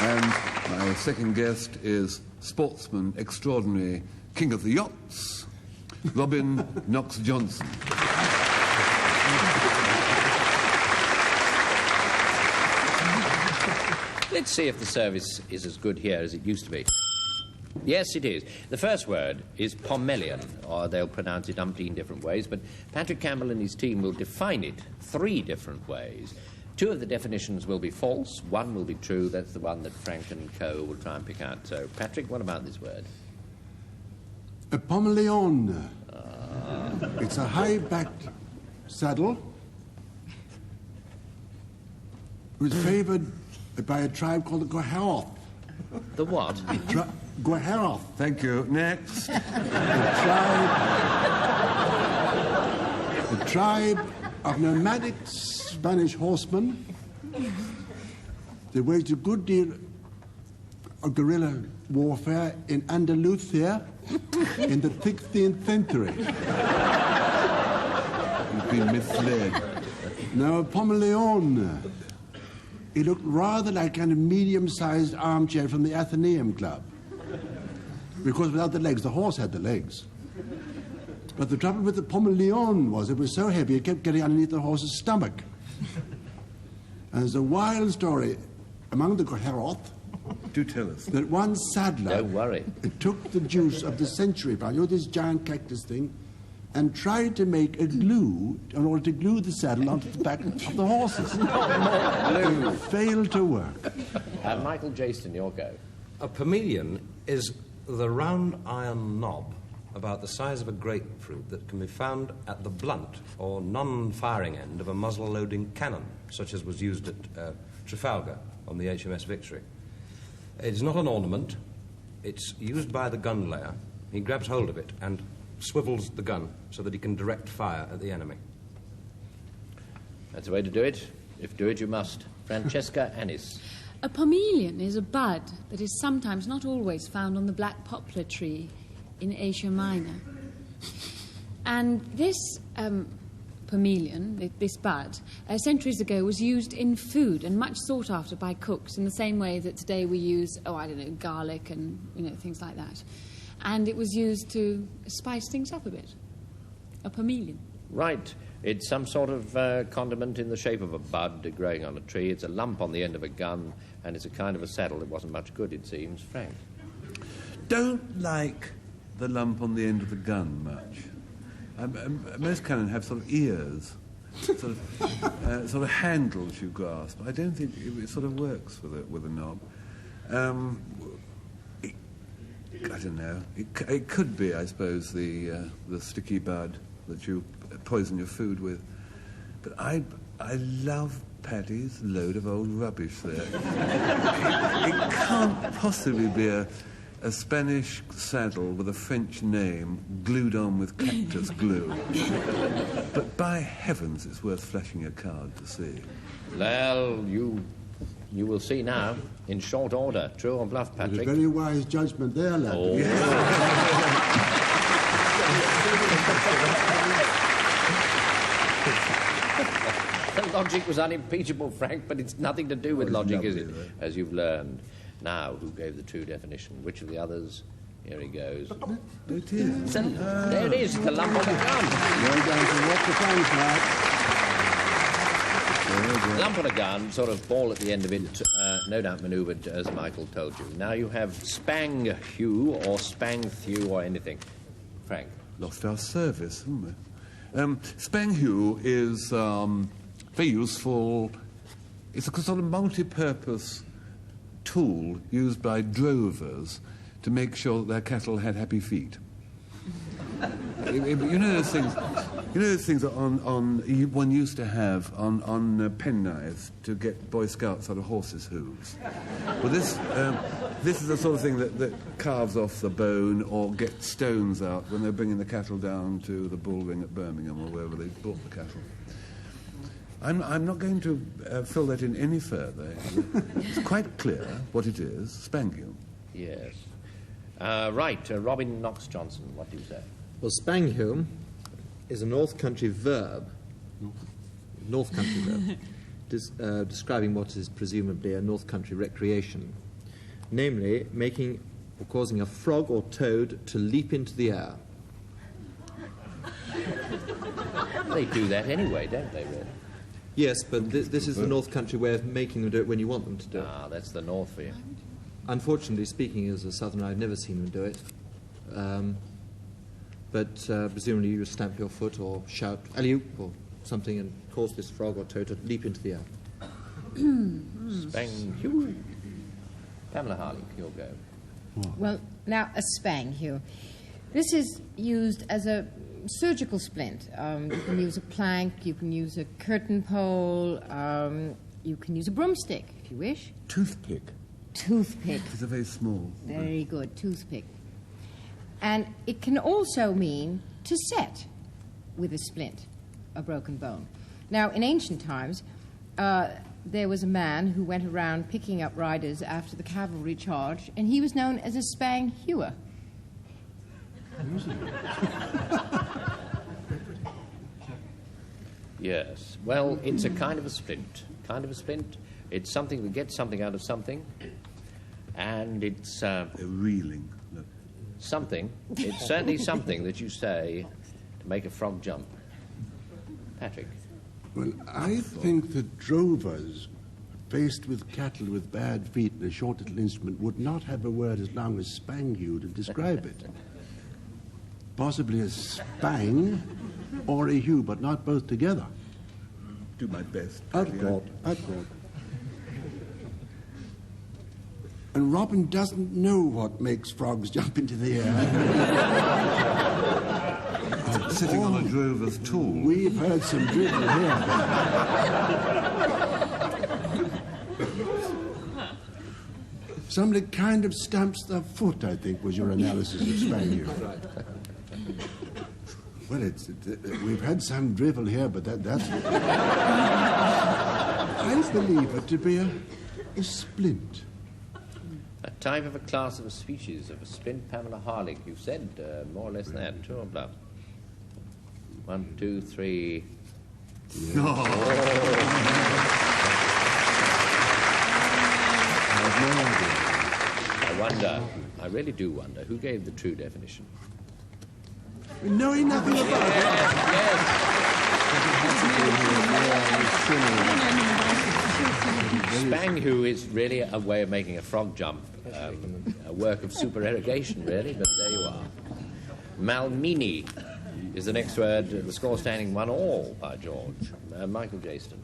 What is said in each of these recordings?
And my second guest is sportsman extraordinary, king of the yachts, Robin Knox-Johnston. Let's see if the service is as good here as it used to be. Yes, it is. The first word is Pomelian, or they'll pronounce it umpteen different ways, but Patrick Campbell and his team will define it 3 different ways. 2 of the definitions will be false, 1 will be true. That's the one that Frank and Co. will try and pick out. So, Patrick, what about this word? A Pomelion. It's a high-backed saddle. It was favoured by a tribe called the Goharoth. The what? Goharoth. Thank you. Next. The tribe of nomadic Spanish horsemen. They waged a good deal of guerrilla warfare in Andalusia in the 16th century. You've been misled. Now, a Pomelion. It looked rather like a kind of medium-sized armchair from the Athenaeum Club. Because without the legs, the horse had the legs. But the trouble with the Pomelion was it was so heavy it kept getting underneath the horse's stomach. And there's a wild story among the Goharoth. Do tell us. That one saddler... Don't worry. Took the juice of the century plant, you know, this giant cactus thing, and tried to make a glue in order to glue the saddle onto the back of the horses. Glue. It failed to work. Michael Jayston, your go. A Pomelian is the round iron knob about the size of a grapefruit that can be found at the blunt or non-firing end of a muzzle-loading cannon, such as was used at Trafalgar on the HMS Victory. It is not an ornament. It's used by the gun layer. He grabs hold of it and swivels the gun so that he can direct fire at the enemy. That's the way to do it. If do it, you must. Francesca Annis. A pomelian is a bud that is sometimes, not always, found on the black poplar tree in Asia Minor. And this pomelian, this bud, centuries ago was used in food and much sought after by cooks in the same way that today we use, garlic and, things like that. And it was used to spice things up a bit. A pomelian. Right. It's some sort of condiment in the shape of a bud growing on a tree. It's a lump on the end of a gun, and it's a kind of a saddle that wasn't much good, it seems. Frank? Don't like the lump on the end of the gun much. Most cannon have sort of ears, sort of handles you grasp. I don't think it sort of works with a knob. I don't know. It could be, I suppose, the sticky bud that you poison your food with. But I love Paddy's load of old rubbish there. It can't possibly be a Spanish saddle with a French name glued on with cactus glue. But by heavens, it's worth flashing a card to see. Well, you will see now, in short order. True or bluff, Patrick? It's a very wise judgment there, lad. Oh. The logic was unimpeachable, Frank, but it's nothing to do with logic, is it? As you've learned. Now, who gave the true definition? Which of the others? Here he goes. It is. There it is, the lump on the gun. You're going to walk the fence, lad. Lump on a gun, sort of ball at the end of it, no doubt manoeuvred, as Michael told you. Now you have spang-hew or spang-thew or anything. Frank? Lost our service, haven't we? Spang-hew is very useful. It's a sort of multi-purpose tool used by drovers to make sure that their cattle had happy feet. You know those things. You know those things that one used to have on penknives to get Boy Scouts out of horses' hooves. Well, this is the sort of thing that carves off the bone or gets stones out when they're bringing the cattle down to the bull ring at Birmingham or wherever they bought the cattle. I'm not going to fill that in any further. It's quite clear what it is. Spang-hew. Yes. Right. Robin Knox-Johnston, what do you say? Well, spang-hew is a North Country verb. North Country verb. Describing what is presumably a North Country recreation namely making or causing a frog or toad to leap into the air. They do that anyway, don't they, really? Yes, but this is the North Country way of making them do it when you want them to do it. Ah, that's the North for you. Unfortunately, speaking as a Southerner, I've never seen them do it. But presumably you stamp your foot or shout alley-oop or something and cause this frog or toad to leap into the air. Spang Hugh. Pamela Harlech, your go. Well, now a spang, Hugh. This is used as a surgical splint. You can use a plank, you can use a curtain pole, you can use a broomstick, if you wish. Toothpick. Toothpick. It's a very small. Very good, toothpick. And it can also mean to set with a splint, a broken bone. Now, in ancient times, there was a man who went around picking up riders after the cavalry charge, and he was known as a spang hewer. Yes. Well, it's a kind of a splint. It's something that gets something out of something. And it's... A reeling. No. something. It's certainly something that you say to make a frog jump. Patrick. Well, I think that drovers, faced with cattle with bad feet and a short little instrument, would not have a word as long as spang you to describe it. Possibly a spang or a hue, but not both together. Do my best. Outboard. And Robin doesn't know what makes frogs jump into the air. Sitting on a drover's tool. We've heard some drivel here. Somebody kind of stamps their foot, I think, was your analysis of Spaniard. Well, we've had some drivel here, but that's... I believe it to be a splint. A type of a class of a species of a splint. Pamela Harlech, you've said more or less that. True or bluff? 1, 2, 3. No. I wonder, I really do wonder, who gave the true definition? Knowing nothing about Spang-hoo is really a way of making a frog jump, a work of supererogation, really, but there you are. Malmini is the next word, the score standing 1-1, by George. Michael Jayston.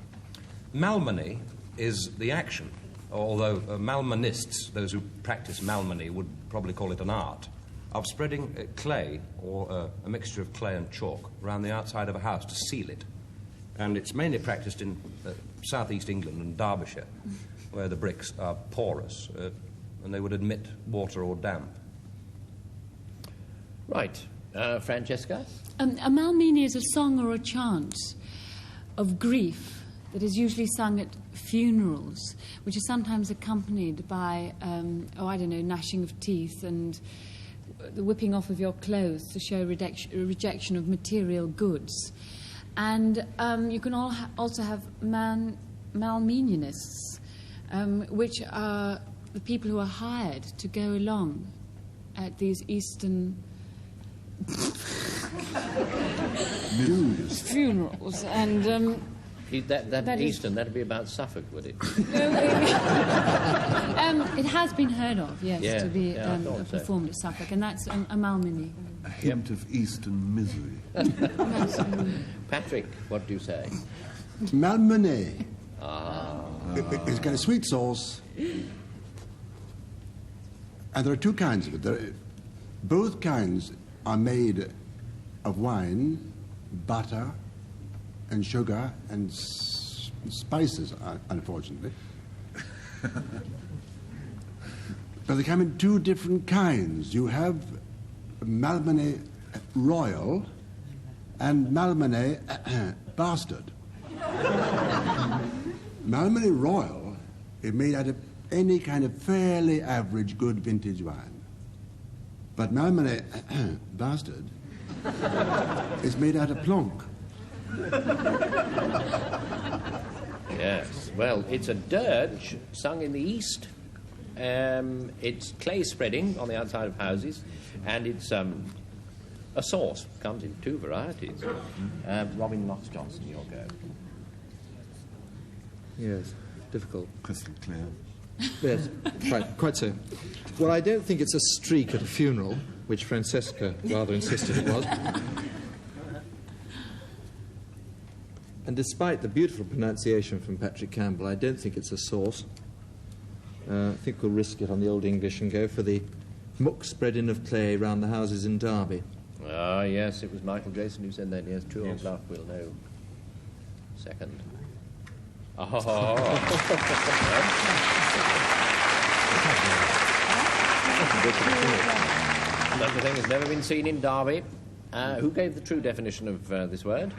Malmony is the action, although Malmanists, those who practice Malmony, would probably call it an art, of spreading clay, or a mixture of clay and chalk, around the outside of a house to seal it. And it's mainly practiced in southeast England and Derbyshire, where the bricks are porous, and they would admit water or damp. Right. Francesca? A Malmini is a song or a chant of grief that is usually sung at funerals, which is sometimes accompanied by, gnashing of teeth and the whipping off of your clothes to show rejection of material goods. And you can also have Malmenianists, which are the people who are hired to go along at these Eastern funerals. And that Eastern, that'd be about Suffolk, would it? It has been heard of, yes, to be performed at Suffolk, and that's a Malmini. A hint of Eastern misery. Patrick, what do you say? Malmeny. It's got a sweet sauce. And there are two kinds of it. Both kinds are made of wine, butter, and sugar, and spices, unfortunately. But they come in two different kinds. You have Malmeny Royal and Malmeny Bastard. Malmeny Royal is made out of any kind of fairly average good vintage wine. But Malmeny Bastard is made out of plonk. Yes. Well, it's a dirge sung in the East. It's clay spreading on the outside of houses, and it's a sauce. Comes in 2 varieties. Robin Knox-Johnston, your go. Yes, difficult. Crystal clear. Yes, quite so. Well, I don't think it's a streak at a funeral, which Francesca rather insisted it was. And despite the beautiful pronunciation from Patrick Campbell, I don't think it's a sauce. I think we'll risk it on the Old English and go for the muck spreading of clay round the houses in Derby. Ah, yes, it was Michael Jayston who said that. Yes, true or bluff, we'll know. Second. Oh. Such a thing has never been seen in Derby. Who gave the true definition of this word?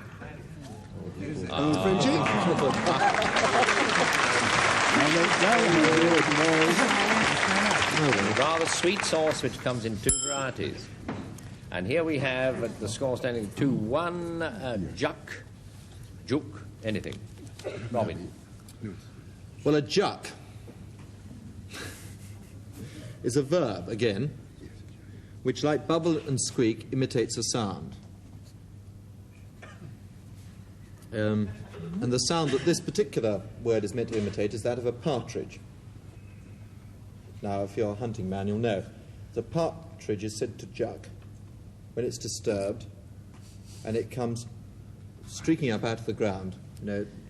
Frenchie? A rather sweet sauce which comes in 2 varieties. And here we have the score standing 2-1, juk, anything. Robin. Well, a juk is a verb, again, which, like bubble and squeak, imitates a sound. And the sound that this particular word is meant to imitate is that of a partridge. Now, if you're a hunting man, you'll know. The partridge is said to juk when it's disturbed, and it comes streaking up out of the ground,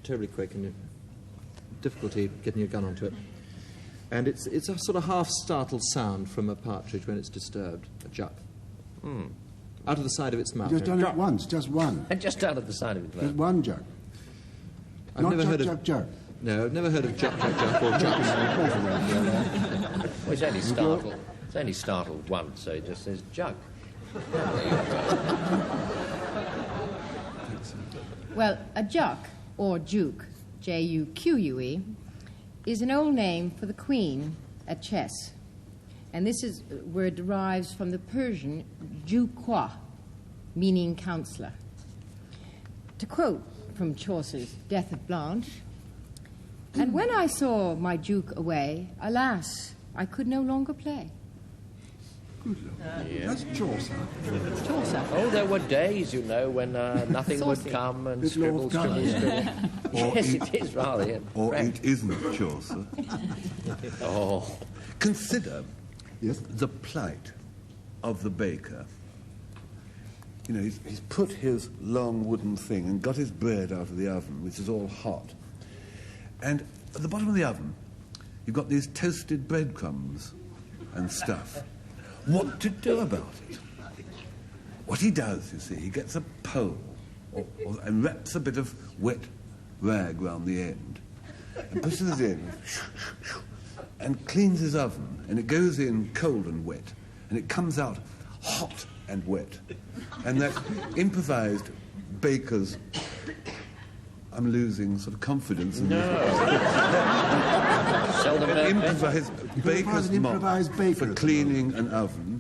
terribly quick, and difficulty getting your gun onto it. And it's a sort of half-startled sound from a partridge when it's disturbed, a juk. Out of the side of its mouth. Just done it once, just one. And just out of the side of its Just mouth. one juk. I've Not never heard juk, of juk. No, I've never heard of juk, juk, juk, or juks. Well, it's only startled once, so it just says jug. Well, a juk, or juke, J-U-Q-U-E, is an old name for the queen at chess. And this is where it derives from the Persian jukwa, meaning counselor. To quote from Chaucer's Death of Blanche, "And when I saw my duke away, alas, I could no longer play." Good Lord. That's Chaucer. Chaucer. Oh, there were days, when nothing would Saucy. come and It's scribble, Lord scribble, Guy. scribble. Or Yes, it- it is rather. Yeah. Or Frank. it isn't Chaucer. Oh. Consider Yes? the plight of the baker. He's put his long wooden thing and got his bread out of the oven, which is all hot. And at the bottom of the oven, you've got these toasted breadcrumbs and stuff. What to do about it? What he does, you see, he gets a pole and wraps a bit of wet rag round the end and pushes it in and cleans his oven, and it goes in cold and wet, and it comes out hot and wet. And that improvised baker's... I'm losing sort of confidence in Seldom heard improvised baker's an mop improvised baker for at the cleaning an oven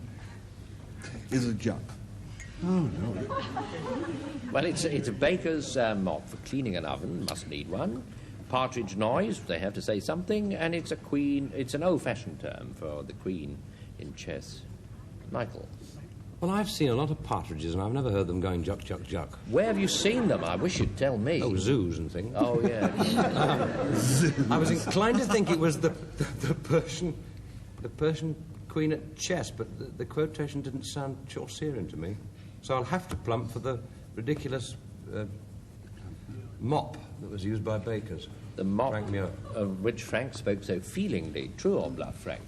is a juk. Oh, no. Well, it's a baker's mop for cleaning an oven, must need one. Partridge noise, they have to say something, and it's an old-fashioned term for the queen in chess. Michael, Well, I've seen a lot of partridges, and I've never heard them going juk, juk, juk. where have you seen them? I wish you'd tell me. Oh, zoos and things. Oh, yeah. I was inclined to think it was the Persian queen at chess, but the quotation didn't sound Chaucerian to me. So I'll have to plump for the ridiculous mop that was used by bakers. The mop Frank Muir. of which Frank spoke so feelingly. True or bluff, Frank?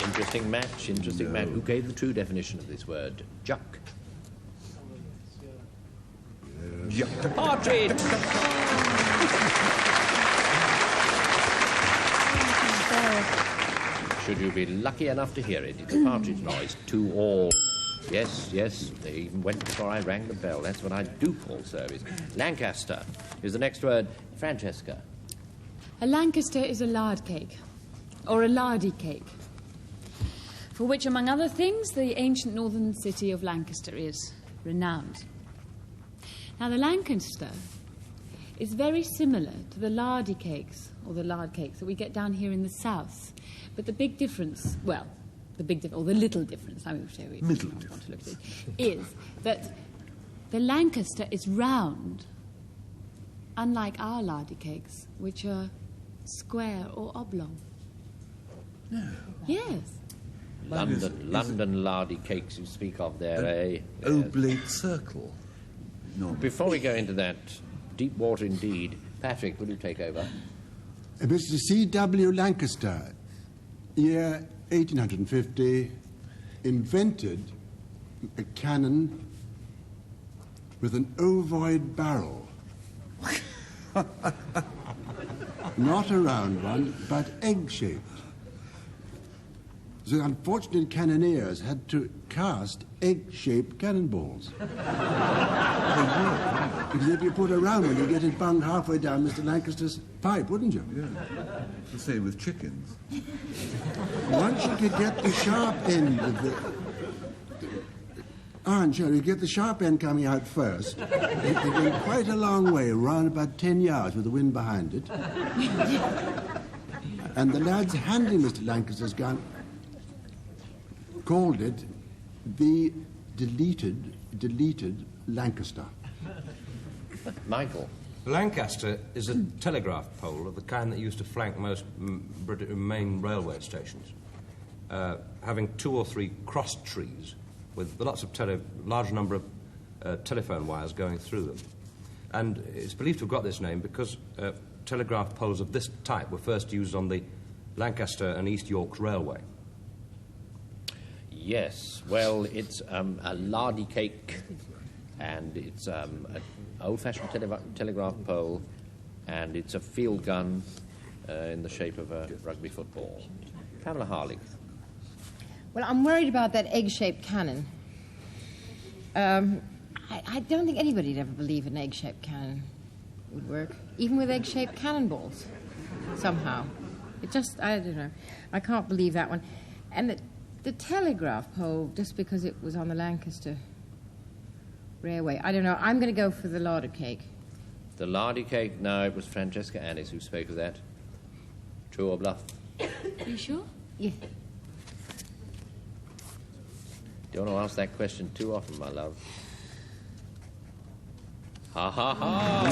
Interesting match. Who gave the true definition of this word? Juk. Partridge! Should you be lucky enough to hear it, it's a partridge noise. 2-all. Yes, they even went before I rang the bell. That's what I do call service. Lancaster is the next word. Francesca. A Lancaster is a lard cake, or a lardy cake. for which, among other things, the ancient northern city of Lancaster is renowned. Now, the Lancaster is very similar to the lardy cakes, or the lard cakes that we get down here in the south. But the big difference, or the little difference, I would say, is that the Lancaster is round, unlike our lardy cakes, which are square or oblong. No. Yes. London lardy cakes you speak of there, eh? Oblate circle. No. Before we go into that, deep water indeed, Patrick, will you take over? Mr. C.W. Lancaster, year 1850, invented a cannon with an ovoid barrel. Not a round one, but egg-shaped. The unfortunate cannoneers had to cast egg-shaped cannonballs. Because if you put a round one, you get it bunged halfway down Mr. Lancaster's pipe, wouldn't you? Yeah. The same with chickens. Once you could get the sharp end of the armchair, you get the sharp end coming out first. It went quite a long way, around about 10 yards with the wind behind it. And the lads handling Mr. Lancaster's gun called it the deleted Lancaster. Michael. Lancaster is a telegraph pole of the kind that used to flank most main railway stations, having 2 or 3 cross trees with lots of large number of telephone wires going through them. And it's believed to have got this name because telegraph poles of this type were first used on the Lancaster and East Yorks Railway. Yes, well, it's a lardy cake, and it's an old-fashioned telegraph pole, and it's a field gun in the shape of a rugby football. Pamela Harlech. Well, I'm worried about that egg-shaped cannon. I don't think anybody'd ever believe an egg-shaped cannon would work, even with egg-shaped cannonballs, somehow. I don't know. I can't believe that one. And the telegraph pole, just because it was on the Lancaster Railway, I don't know. I'm going to go for the larder cake. The lardy cake? No, it was Francesca Annis who spoke of that. True or bluff? Are you sure? Yeah. Don't want to ask that question too often, my love. Ha ha ha!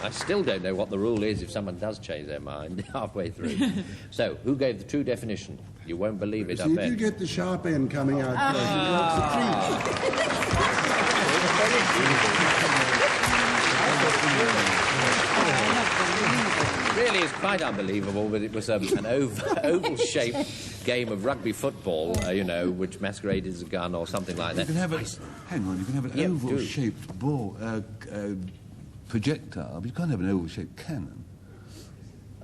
I still don't know what the rule is if someone does change their mind halfway through. So, who gave the true definition? You won't believe it, I bet. If you get the sharp end coming out first, it knocks It really is quite unbelievable, but it was an oval-shaped game of rugby football, which masqueraded as a gun or something like that. You can have an oval-shaped ball, projectile, but you can't have an oval-shaped cannon.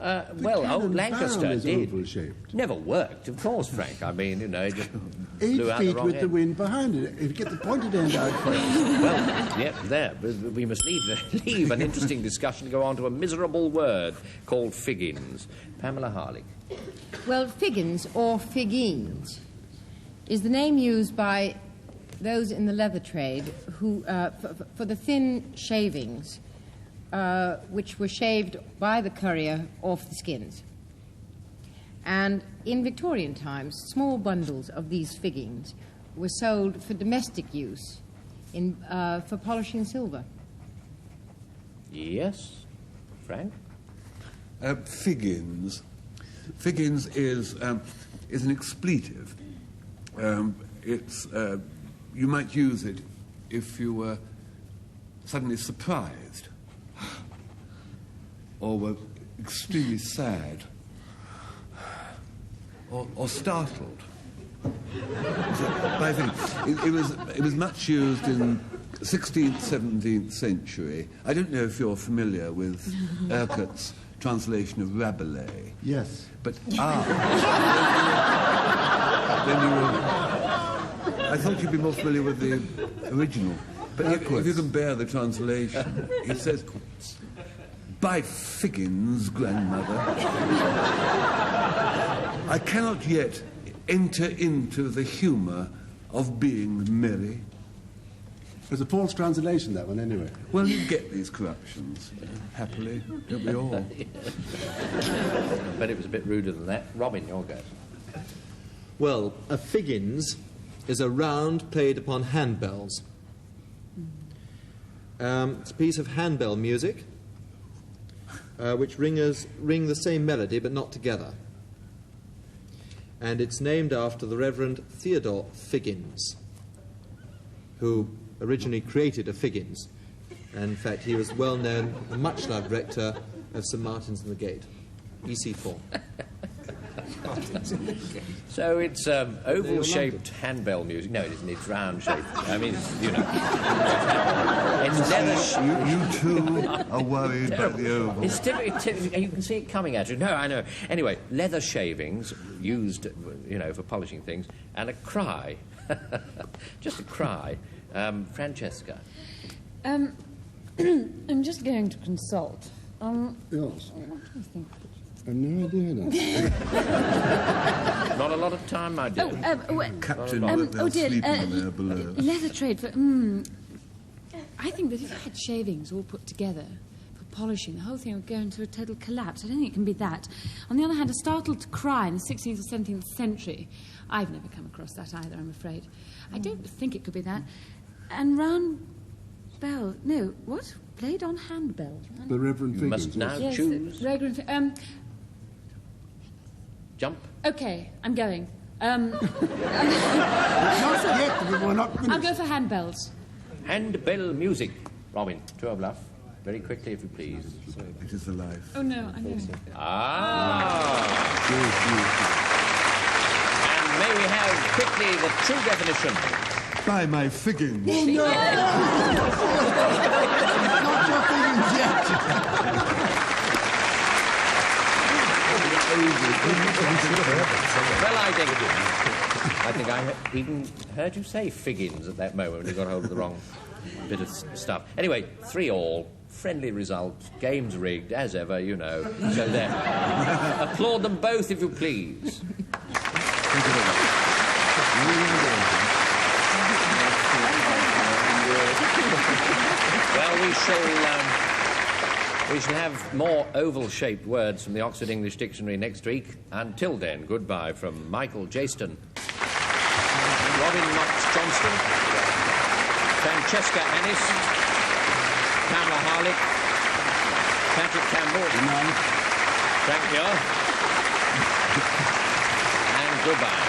Old Lancaster did. Oval-shaped. Never worked, of course, Frank. I mean, it just 8 blew out feet the wrong with end. the wind behind it. If you get the pointed end out first. Well, yep, there. But we must leave an interesting discussion to go on to a miserable word called figgins. Pamela Harlech. Well, figgins, or figgines, is the name used by those in the leather trade who, for the thin shavings, which were shaved by the currier off the skins. And in Victorian times, small bundles of these figgins were sold for domestic use for polishing silver. Yes, Frank? Figgins. Figgins is an expletive. You might use it if you were suddenly surprised or were extremely sad or startled. I think it was much used in 16th, 17th century. I don't know if you're familiar with Urquhart's translation of Rabelais. Yes. But then I thought you'd be more familiar with the original. But if you can bear the translation, he says, By Figgins, grandmother. I cannot yet enter into the humour of being merry. It's a false translation, that one, anyway. Well, you get these corruptions, happily, don't we all? But it was a bit ruder than that. Robin, your go. Well, a Figgins is a round played upon handbells. It's a piece of handbell music which ring the same melody but not together. And it's named after the Reverend Theodore Figgins, who originally created a Figgins. And in fact, he was well known, a much-loved rector of St Martin's in the Gate, EC4. So it's oval-shaped handbell music. No, it isn't. It's round-shaped. I mean, you know. It's leather. You too are worried about the oval. It's typically, you can see it coming at you. No, I know. Anyway, leather shavings used, you know, for polishing things, and a cry, just a cry. Francesca. I'm just going to consult. Yes. What do you think? I've no idea now. Not a lot of time, my dear. Captain, oh dear, sleeping there below. leather trade for... I think that if you had shavings all put together for polishing, the whole thing would go into a total collapse. I don't think it can be that. On the other hand, a startled cry in the 16th or 17th century. I've never come across that either, I'm afraid. I don't think it could be that. And round bell... No, what? Played on handbell. The Reverend You Figgins. must now Yes, choose. Jump. Okay, I'm going. Not yet, we're not finished. I'll go for handbells. Handbell music. Robin, to a bluff. Very quickly, if you please. It is the life. Oh, no, I'm going. Ah. And may we have quickly the true definition. By my Figgins. Not your Figgins yet. Well, I think I even heard you say Figgins at that moment when you got hold of the wrong bit of stuff. Anyway, 3-3. Friendly result. Game's rigged, as ever, you know. So there. Applaud them both, if you please. Thank you very much. Well, we shall have more oval-shaped words from the Oxford English Dictionary next week. Until then, goodbye from Michael Jayston, Robin Knox-Johnston, Francesca Annis, Pamela Harlech, Patrick Campbell, Frank Muir, and goodbye.